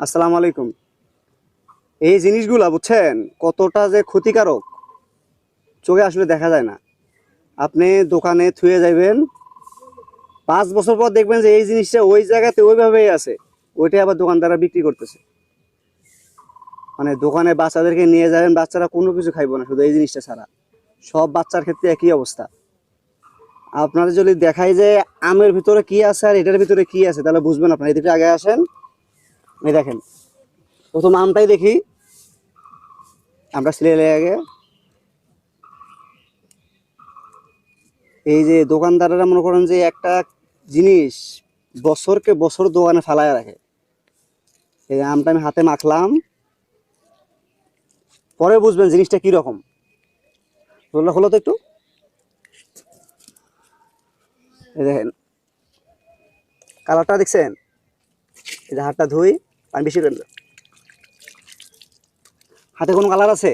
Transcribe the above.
আসসালামু আলাইকুম। এই জিনিসগুলা বুঝছেন কতটা যে ক্ষতিকারক চোখে আসলে দেখা যায় না। আপনি দোকানে থুয়ে যাবেন, 5 বছর পর দেখবেন যে এই জিনিসটা ওই জায়গাতে ওইভাবেই আছে, ওইটাই আবার দোকানদাররা বিক্রি করতেছে। মানে দোকানে বাচ্চাদেরকে নিয়ে যাবেন, বাচ্চারা কোনো কিছু খাইবো না শুধু এই জিনিসটা ছাড়া। সব বাচ্চার ক্ষেত্রে একই অবস্থা। আপনারা যদি দেখাই যে আমের ভিতরে কি আছে আর এটার ভিতরে কি আছে, তাহলে বুঝবেন। আপনারা এদিকে আগে আসেন, এই দেখেন। প্রথম আমটাই দেখি, আমরা সিলে আগে। এই যে দোকানদাররা মনে করেন যে একটা জিনিস বছরকে বছর দোকানে ফালায় রাখে। এই যে আমটা আমি হাতে মাখলাম, পরে বুঝবেন জিনিসটা কি রকম। রোলটা হলো তো একটু, এই দেখেন কালারটা দেখছেন। এই যে হাতটা ধুই, পানি বেশি করে। হাতে কোনো কালার আছে?